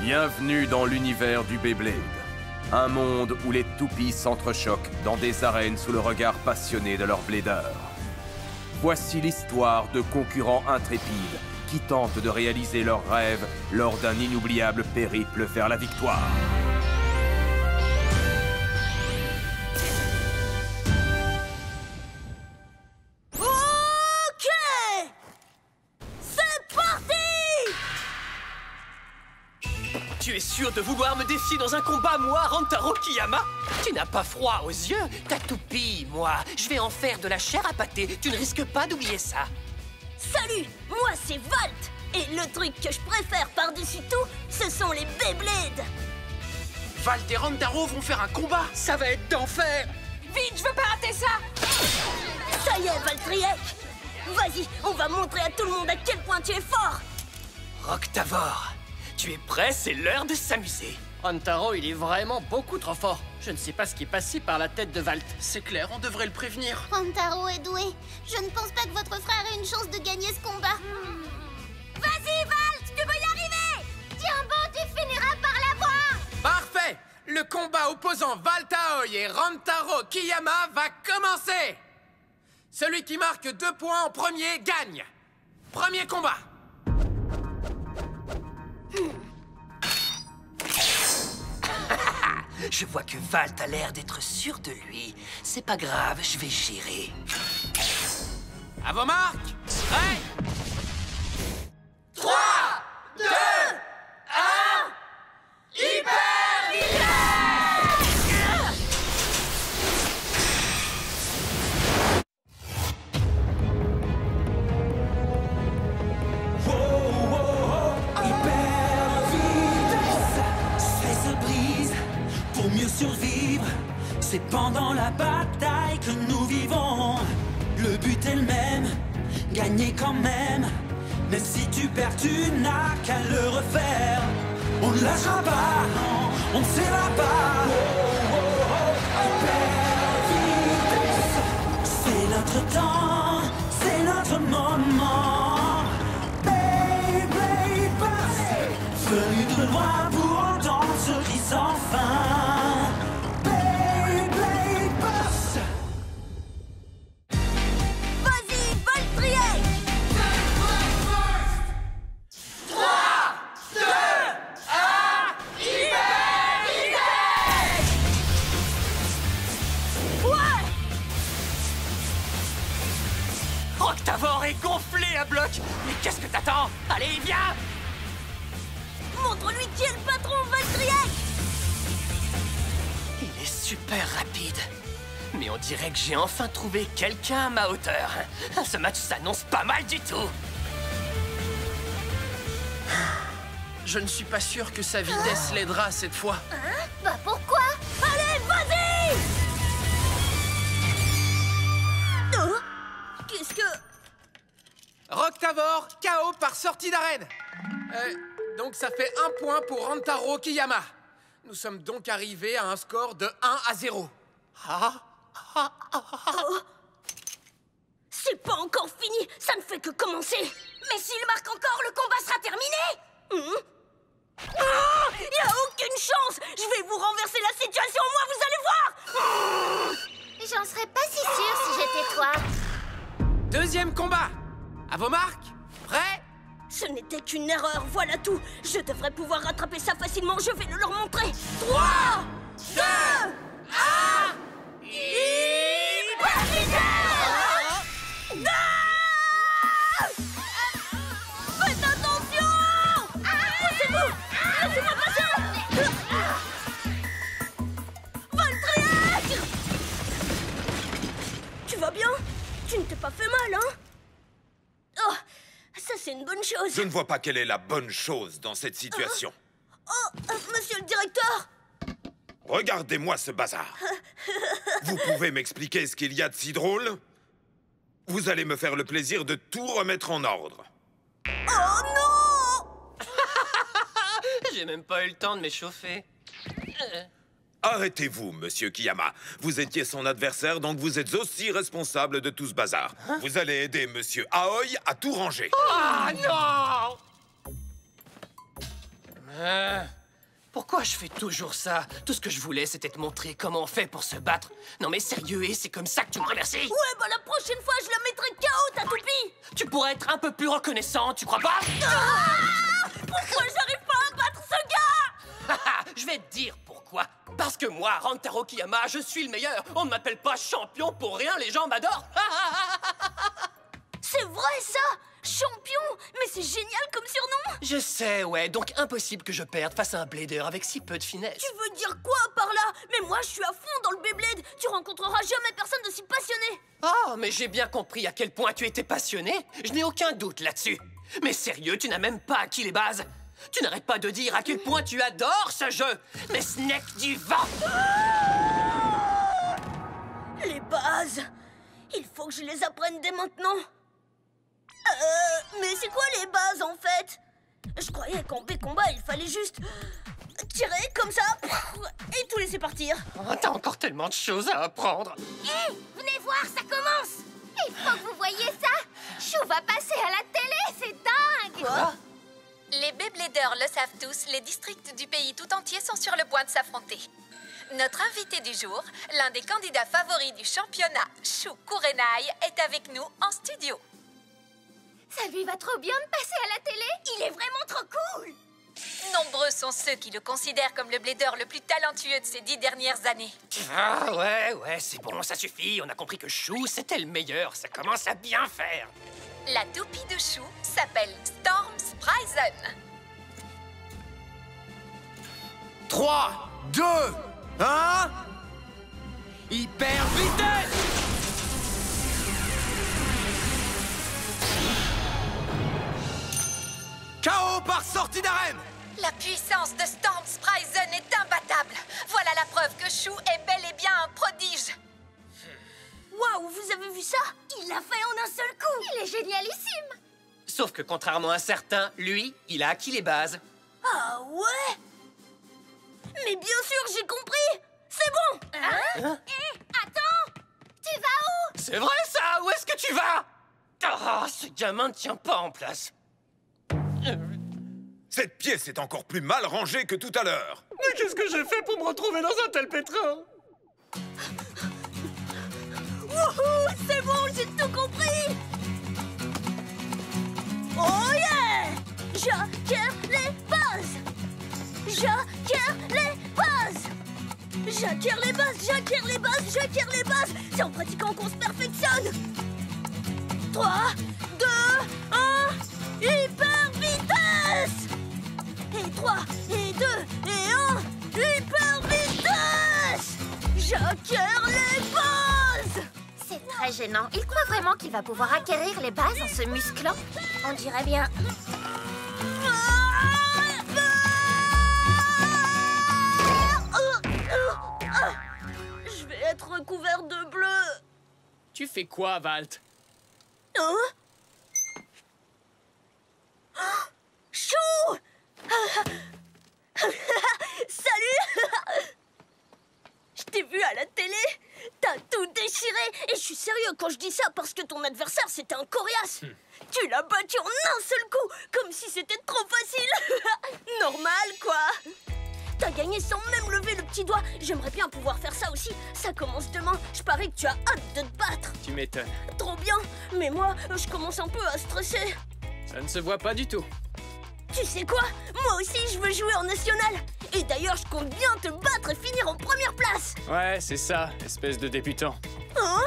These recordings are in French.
Bienvenue dans l'univers du Beyblade. Un monde où les toupies s'entrechoquent dans des arènes sous le regard passionné de leurs bladeurs. Voici l'histoire de concurrents intrépides qui tentent de réaliser leurs rêves lors d'un inoubliable périple vers la victoire. Tu es sûr de vouloir me défier dans un combat, moi, Rantaro Kiyama? Tu n'as pas froid aux yeux? Ta toupie, moi. Je vais en faire de la chair à pâté. Tu ne risques pas d'oublier ça. Salut, moi c'est Volt. Et le truc que je préfère par-dessus tout, ce sont les Beyblades. Volt et Rantaro vont faire un combat. Ça va être d'enfer. Vite, je veux pas rater ça. Ça y est, Valtriek. Vas-y, on va montrer à tout le monde à quel point tu es fort. Roctavor, tu es prêt? C'est l'heure de s'amuser. Rantaro, il est vraiment beaucoup trop fort. Je ne sais pas ce qui est passé par la tête de Volt. C'est clair, on devrait le prévenir. Rantaro est doué. Je ne pense pas que votre frère ait une chance de gagner ce combat. Vas-y, Volt, tu peux y arriver. Tiens bon, tu finiras par l'avoir. Parfait. Le combat opposant Volt Aoi et Rantaro Kiyama va commencer. Celui qui marque 2 points en premier gagne. Premier combat. Je vois que Volt a l'air d'être sûr de lui. C'est pas grave, je vais gérer. À vos marques. Prêts? 3, 2, 1, hyper! Survivre, c'est pendant la bataille que nous vivons. Le but est le même, gagner quand même. Même si tu perds, tu n'as qu'à le refaire. On ne lâchera pas, non, on ne s'ira pas. C'est notre temps, c'est notre moment. Beyblade Burst, venu de loin pour entendre ce cri sans fin. Roctavor est gonflé à bloc. Mais qu'est-ce que t'attends? Allez, viens! Montre-lui qui est le patron, Valtriek. Il est super rapide. Mais on dirait que j'ai enfin trouvé quelqu'un à ma hauteur. Ce match s'annonce pas mal du tout. Je ne suis pas sûr que sa vitesse l'aidera cette fois. Hein? Bah pourquoi? Allez, vas-y! Oh, qu'est-ce que... Roctavor, KO par sortie d'arène. Donc ça fait 1 point pour Rantaro Kiyama. Nous sommes donc arrivés à un score de 1-0. C'est pas encore fini, ça ne fait que commencer. Mais s'il marque encore, le combat sera terminé. Il n'y a aucune chance. Je vais vous renverser la situation, moi, vous allez voir. J'en serais pas si sûre si j'étais toi. Deuxième combat. À vos marques. Prêts? Ce n'était qu'une erreur, voilà tout. Je devrais pouvoir rattraper ça facilement, je vais le leur montrer. 3, 2, 1... Faites attention! Poussez-vous! Laissez-moi passer! Valtriek! Tu vas bien? Tu ne t'es pas fait mal, hein? Oh, ça c'est une bonne chose. Je ne vois pas quelle est la bonne chose dans cette situation. Monsieur le directeur! Regardez-moi ce bazar. Vous pouvez m'expliquer ce qu'il y a de si drôle? Vous allez me faire le plaisir de tout remettre en ordre. Oh non! J'ai même pas eu le temps de m'échauffer. Arrêtez-vous, monsieur Kiyama. Vous étiez son adversaire, donc vous êtes aussi responsable de tout ce bazar. Vous allez aider monsieur Aoi à tout ranger. Ah non! Pourquoi je fais toujours ça? Tout ce que je voulais, c'était te montrer comment on fait pour se battre. Non mais sérieux, et c'est comme ça que tu me remercies? Ouais, bah la prochaine fois, je la mettrai KO, ta toupie! Tu pourrais être un peu plus reconnaissant, tu crois pas? Pourquoi j'arrive pas à battre ce gars? Je vais te dire pourquoi. Parce que moi, Rantaro Kiyama, je suis le meilleur. On ne m'appelle pas champion pour rien, les gens m'adorent. C'est vrai, ça! Champion! Mais c'est génial comme surnom! Je sais, ouais, donc impossible que je perde face à un blader avec si peu de finesse. Tu veux dire quoi par là? Mais moi, je suis à fond dans le Beyblade! Tu rencontreras jamais personne d'aussi passionné! Oh, mais j'ai bien compris à quel point tu étais passionné. Je n'ai aucun doute là-dessus. Mais sérieux, tu n'as même pas acquis les bases. Tu n'arrêtes pas de dire à quel point tu adores ce jeu. Mais Snake du vent! Les bases! Il faut que je les apprenne dès maintenant! Mais c'est quoi les bases en fait? Je croyais qu'en B-combat, il fallait juste tirer comme ça et tout laisser partir. Oh, t'as encore tellement de choses à apprendre. Hé, venez voir, ça commence! Il faut que vous voyiez ça! Chou va passer à la télé, c'est dingue! Quoi? Les Beybladers le savent tous, les districts du pays tout entier sont sur le point de s'affronter. Notre invité du jour, l'un des candidats favoris du championnat, Shu Kurenai, est avec nous en studio. Ça lui va trop bien de passer à la télé! Il est vraiment trop cool! Nombreux sont ceux qui le considèrent comme le blader le plus talentueux de ces 10 dernières années. Ah ouais, c'est bon, ça suffit. On a compris que Shu, c'était le meilleur. Ça commence à bien faire. La toupie de Shu s'appelle Storm Sprisen. 3, 2, 1... Hyper vitesse! KO par sortie d'arène! La puissance de Storm Sprisen est imbattable. Voilà la preuve que Shu est bel et bien un prodige. Waouh, vous avez vu ça? Il l'a fait en un seul coup! Il est génialissime! Sauf que contrairement à certains, lui, il a acquis les bases. Ah ouais? Mais bien sûr, j'ai compris! C'est bon! Hé, attends! Tu vas où? C'est vrai ça? Où est-ce que tu vas? Oh, ce gamin ne tient pas en place. Cette pièce est encore plus mal rangée que tout à l'heure. Mais qu'est-ce que j'ai fait pour me retrouver dans un tel pétrin? Wouhou! C'est bon, j'ai tout compris! Oh yeah! J'acquiers les bases! J'acquiers les bases! J'acquiers les bases, j'acquiers les bases, j'acquiers les bases! C'est en pratiquant qu'on se perfectionne! 3, 2, 1, hyper vitesse! Et 3, et 2, et 1, hyper vitesse! J'acquiers les bases! C'est très gênant. Il croit vraiment qu'il va pouvoir acquérir les bases en se musclant? On dirait bien. Je vais être recouvert de bleu. Tu fais quoi, Valt? Hein? Chou! Salut! Je t'ai vu à la télé. T'as tout déchiré. Et je suis sérieux quand je dis ça parce que ton adversaire, c'était un coriace. Tu l'as battu en un seul coup, comme si c'était trop facile. Normal, quoi. T'as gagné sans même lever le petit doigt. J'aimerais bien pouvoir faire ça aussi. Ça commence demain. Je parie que tu as hâte de te battre. Tu m'étonnes. Trop bien. Mais moi, je commence un peu à stresser. Ça ne se voit pas du tout. Tu sais quoi? Moi aussi, je veux jouer en national. Et d'ailleurs, je compte bien te battre et finir en première place. Ouais, c'est ça, espèce de débutant. Hein?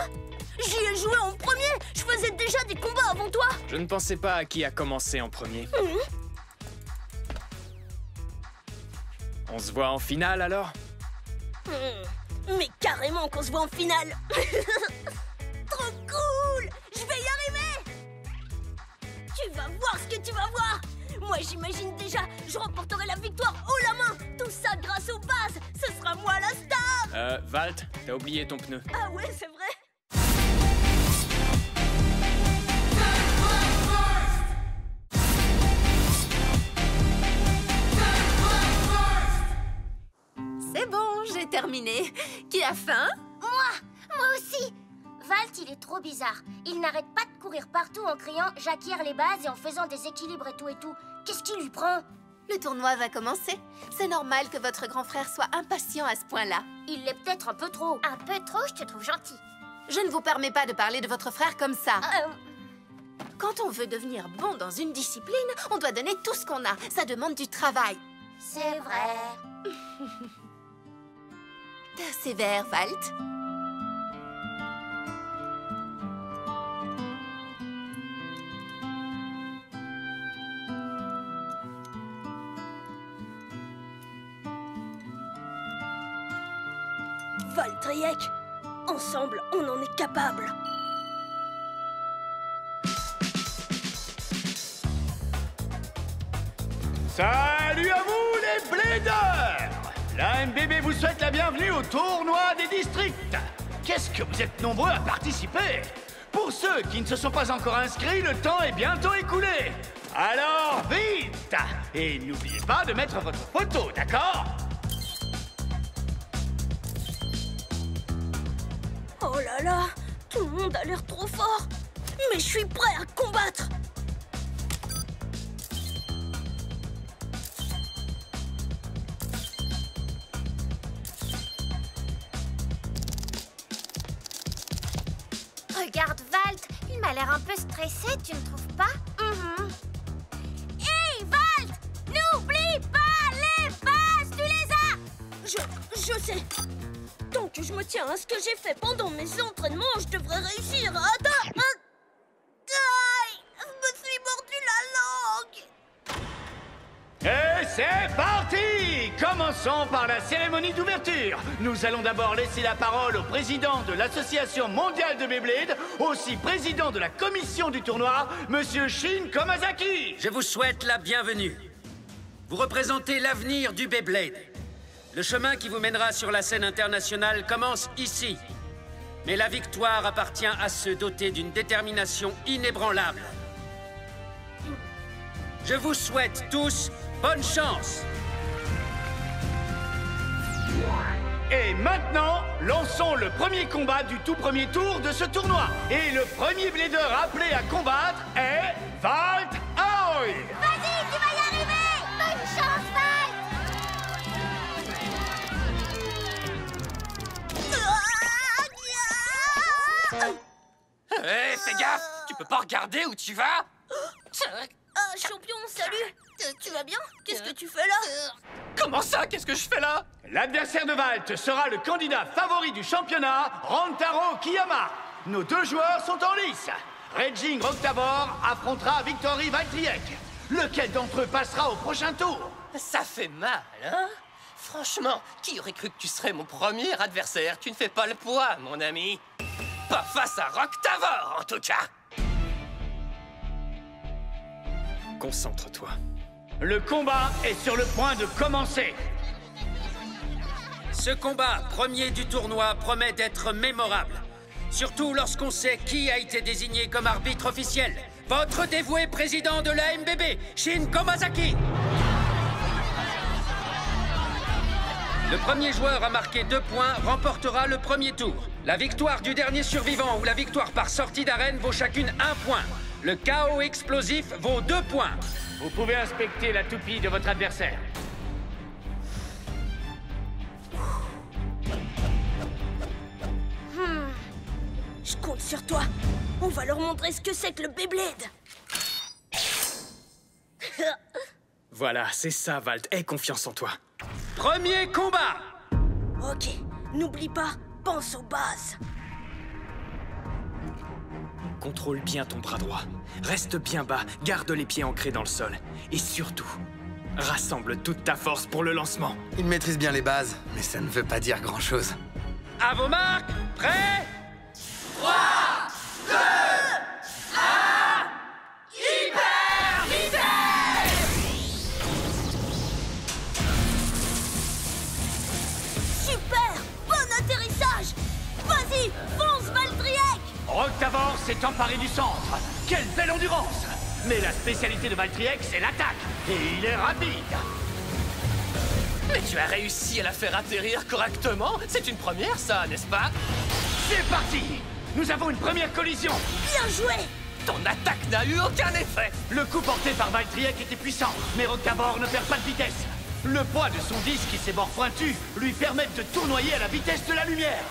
J'y ai joué en premier. Je faisais déjà des combats avant toi. Je ne pensais pas à qui a commencé en premier. On se voit en finale, alors? Mais carrément qu'on se voit en finale. Trop cool. Je vais y arriver. Tu vas voir ce que tu vas voir. Moi, j'imagine déjà, je remporterai la victoire haut la main. Tout ça grâce aux bases. Ce sera moi la star. Valt, t'as oublié ton pneu. Ah ouais, c'est vrai. C'est bon, j'ai terminé. Qui a faim? Moi aussi! Valt, il est trop bizarre. Il n'arrête pas de courir partout en criant « J'acquiers les bases » et en faisant des équilibres et tout et tout. Qu'est-ce qui lui prend? Le tournoi va commencer. C'est normal que votre grand frère soit impatient à ce point-là. Il l'est peut-être un peu trop. Un peu trop, je te trouve gentil. Je ne vous permets pas de parler de votre frère comme ça. Quand on veut devenir bon dans une discipline, on doit donner tout ce qu'on a. Ça demande du travail. C'est vrai. Persévère, Valt. Valtryek, ensemble, on en est capable. Salut à vous les Bladers! La MBB vous souhaite la bienvenue au tournoi des districts. Qu'est-ce que vous êtes nombreux à participer? Pour ceux qui ne se sont pas encore inscrits, le temps est bientôt écoulé. Alors vite! Et n'oubliez pas de mettre votre photo, d'accord? Oh là là, tout le monde a l'air trop fort. Mais je suis prêt à combattre. Regarde Valt, il m'a l'air un peu stressé, tu ne trouves pas? Hey Valt, n'oublie pas les bases, tu les as! Je sais. Tant que je me tiens à ce que j'ai fait pendant mes entraînements, je devrais réussir à... Aïe, je me suis mordu la langue. Et c'est parti! Commençons par la cérémonie d'ouverture. Nous allons d'abord laisser la parole au président de l'Association mondiale de Beyblade, aussi président de la commission du tournoi, Monsieur Shin Komazaki. Je vous souhaite la bienvenue. Vous représentez l'avenir du Beyblade. Le chemin qui vous mènera sur la scène internationale commence ici. Mais la victoire appartient à ceux dotés d'une détermination inébranlable. Je vous souhaite tous bonne chance. Et maintenant, lançons le premier combat du tout premier tour de ce tournoi. Et le premier blader appelé à combattre est Valt Aoi. Vas-y, tu vas y arriver! Bonne chance, Valt! Hé, fais gaffe! Tu peux pas regarder où tu vas? Ah, champion, salut. Tu vas bien? Qu'est-ce que tu fais là? Comment ça? Qu'est-ce que je fais là? L'adversaire de Valt sera le candidat favori du championnat, Rantaro Kiyama. Nos deux joueurs sont en lice. Raging Octavor affrontera Victory Valtryek. Lequel d'entre eux passera au prochain tour? Ça fait mal, hein? Franchement, qui aurait cru que tu serais mon premier adversaire? Tu ne fais pas le poids, mon ami. Pas face à Octavor, en tout cas. Concentre-toi. Le combat est sur le point de commencer. Ce combat, premier du tournoi, promet d'être mémorable. Surtout lorsqu'on sait qui a été désigné comme arbitre officiel. Votre dévoué président de la MBB, Shin Komazaki. Le premier joueur à marquer 2 points remportera le premier tour. La victoire du dernier survivant ou la victoire par sortie d'arène vaut chacune 1 point. Le chaos explosif vaut 2 points. Vous pouvez inspecter la toupie de votre adversaire. Je compte sur toi. On va leur montrer ce que c'est que le Beyblade. Voilà, c'est ça, Valt. Aie confiance en toi. Premier combat! Ok, n'oublie pas, pense aux bases. Contrôle bien ton bras droit. Reste bien bas, garde les pieds ancrés dans le sol. Et surtout, rassemble toute ta force pour le lancement. Il maîtrise bien les bases, mais ça ne veut pas dire grand-chose. À vos marques, prêts? 3, 2, 1, hyper vitesse! Super! Bon atterrissage! Vas-y, fonce, Valtryek! Octavor s'est emparé du centre. Quelle belle endurance! Mais la spécialité de Valtryek, c'est l'attaque. Et il est rapide. Mais tu as réussi à la faire atterrir correctement. C'est une première, ça, n'est-ce pas? C'est parti! Nous avons une première collision. Bien joué! Ton attaque n'a eu aucun effet. Le coup porté par Valtryek était puissant, mais Roctavor ne perd pas de vitesse. Le poids de son disque et ses bords pointus lui permettent de tournoyer à la vitesse de la lumière.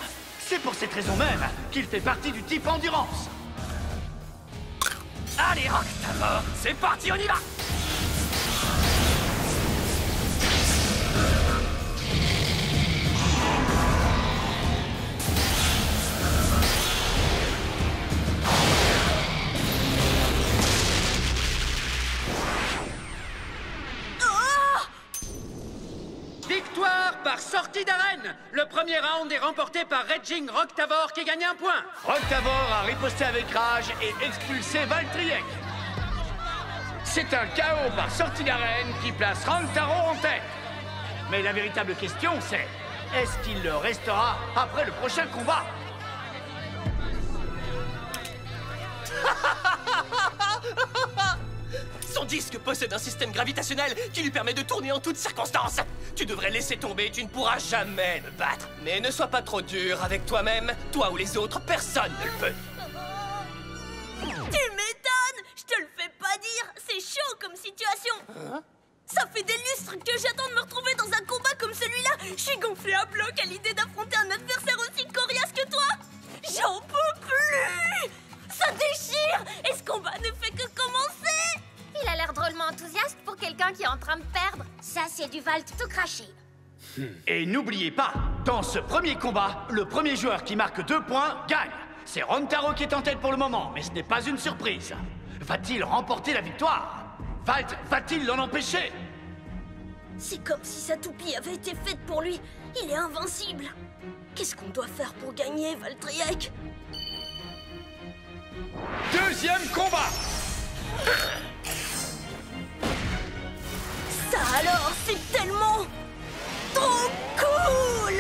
C'est pour cette raison même qu'il fait partie du type endurance. Allez, Roctavor, c'est parti, on y va. Victoire par sortie d'arène. Le premier round est remporté par Raging Roctavor qui gagne un point. Roctavor a riposté avec rage et expulsé Valtryek. C'est un chaos par sortie d'arène qui place Rantaro en tête. Mais la véritable question c'est, est-ce qu'il le restera après le prochain combat? Son disque possède un système gravitationnel qui lui permet de tourner en toutes circonstances. Tu devrais laisser tomber, tu ne pourras jamais me battre. Mais ne sois pas trop dur avec toi-même. Toi ou les autres, personne ne le peut. Tu m'étonnes! Je te le fais pas dire! C'est chaud comme situation! Ça fait des lustres que j'attends de me retrouver dans un combat comme celui-là! Je suis gonflé à bloc à l'idée d'affronter un adversaire aussi coriace que toi! J'en peux plus! Ça déchire! Et ce combat ne fait que commencer! Il a l'air drôlement enthousiaste pour quelqu'un qui est en train de perdre. Ça, c'est du Valt tout craché. Et n'oubliez pas, dans ce premier combat, le premier joueur qui marque 2 points gagne. C'est Rantaro qui est en tête pour le moment, mais ce n'est pas une surprise. Va-t-il remporter la victoire? Valt va-t-il l'en empêcher? C'est comme si sa toupie avait été faite pour lui. Il est invincible. Qu'est-ce qu'on doit faire pour gagner, Valtryek? Deuxième combat! Ça alors, c'est tellement... trop cool!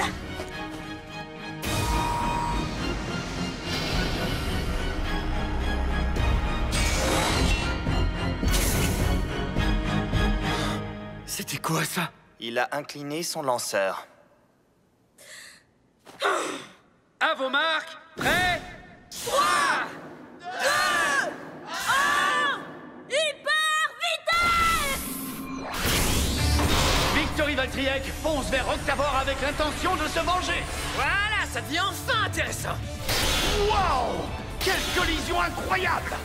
C'était quoi ça? Il a incliné son lanceur. À vos marques, prêts? 3, 2, 1... Hyper vitesse! Victory Valtryek fonce vers Roctavor avec l'intention de se venger. Voilà, ça devient enfin intéressant. Wow! Quelle collision incroyable!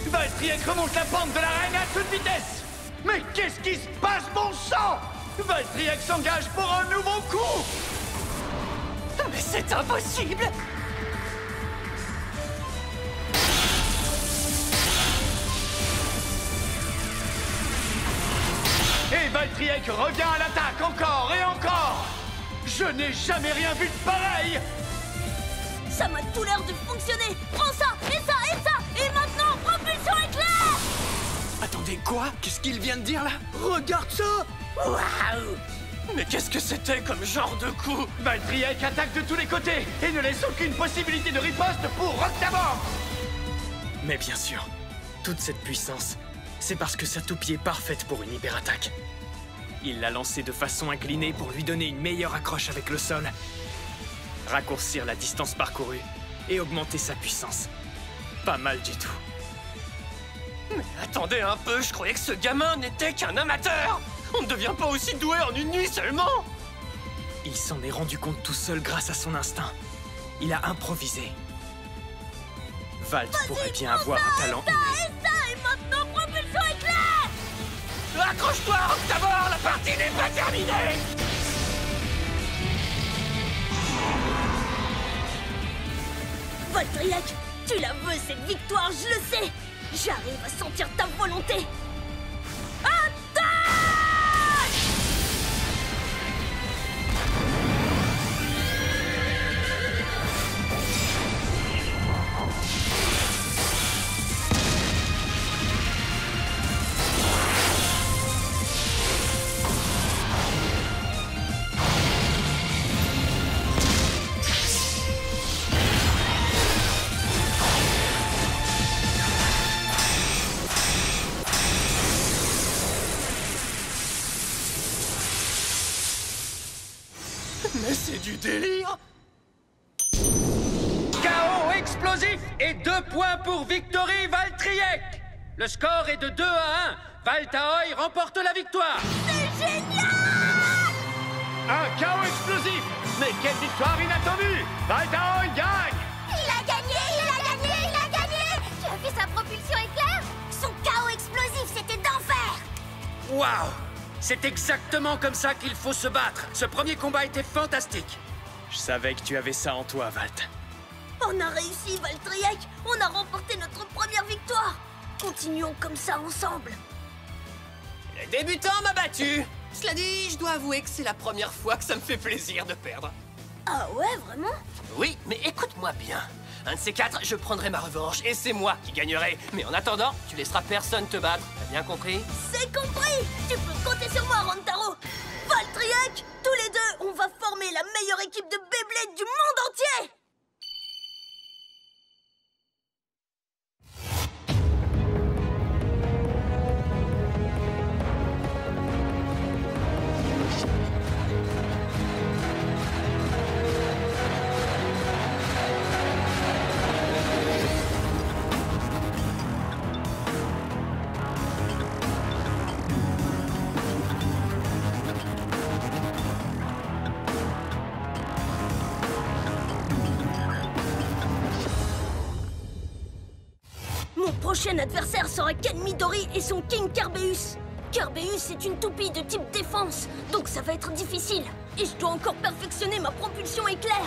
Valtryek remonte la pente de l'arène à toute vitesse. Mais qu'est-ce qui se passe, bon sang? Valtryek s'engage pour un nouveau coup. Mais c'est impossible! Et Valtryek revient à l'attaque encore et encore. Je n'ai jamais rien vu de pareil. Ça m'a tout l'air de fonctionner. Prends ça, et ça, et ça. Et maintenant, propulsion éclair! Attendez, quoi? Qu'est-ce qu'il vient de dire là? Regarde ça! Waouh! Mais qu'est-ce que c'était comme genre de coup? Valtryek attaque de tous les côtés et ne laisse aucune possibilité de riposte pour Roctavor. Mais bien sûr, toute cette puissance, c'est parce que sa toupie est parfaite pour une hyper-attaque. Il l'a lancée de façon inclinée pour lui donner une meilleure accroche avec le sol, raccourcir la distance parcourue et augmenter sa puissance. Pas mal du tout. Mais attendez un peu, je croyais que ce gamin n'était qu'un amateur! On ne devient pas aussi doué en une nuit seulement! Il s'en est rendu compte tout seul grâce à son instinct. Il a improvisé. Valt pourrait bien avoir un talent inné. Et ça, et maintenant, propulsion éclair! Accroche-toi, Roctavor, la partie n'est pas terminée! Valtryek, tu la veux cette victoire, je le sais! J'arrive à sentir ta volonté! Attaque! Mais c'est du délire! KO express. explosif et 2 points pour Victory Valtriek. Le score est de 2 à 1. Valtaoi remporte la victoire. C'est génial! Un chaos explosif! Mais quelle victoire inattendue! Valtaoi gagne! Il a gagné! Il a gagné! Il a gagné! Tu as vu sa propulsion éclair? Son chaos explosif, c'était d'enfer! Waouh! C'est exactement comme ça qu'il faut se battre. Ce premier combat était fantastique. Je savais que tu avais ça en toi, Valt. On a réussi, Valtriek! On a remporté notre première victoire! Continuons comme ça ensemble! Le débutant m'a battu! Cela dit, je dois avouer que c'est la première fois que ça me fait plaisir de perdre. Ah ouais, vraiment? Oui, mais écoute-moi bien. Un de ces 4, je prendrai ma revanche et c'est moi qui gagnerai. Mais en attendant, tu laisseras personne te battre. T'as bien compris? C'est compris! Tu peux compter sur moi, Rantaro! Valtriek, tous les deux, on va former la meilleure équipe de Beyblade du monde entier! Mon prochain adversaire sera Ken Midori et son King Kerbeus. Kerbeus est une toupie de type défense, donc ça va être difficile. Et je dois encore perfectionner ma propulsion éclair.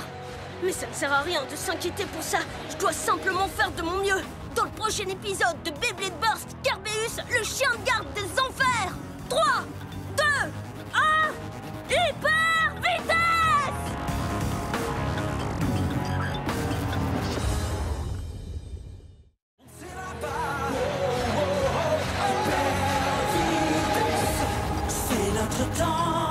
Mais ça ne sert à rien de s'inquiéter pour ça, je dois simplement faire de mon mieux. Dans le prochain épisode de Beyblade Burst, Kerbeus, le chien de garde des enfers. 3, 2, 1, hyper vitesse! C'est notre temps.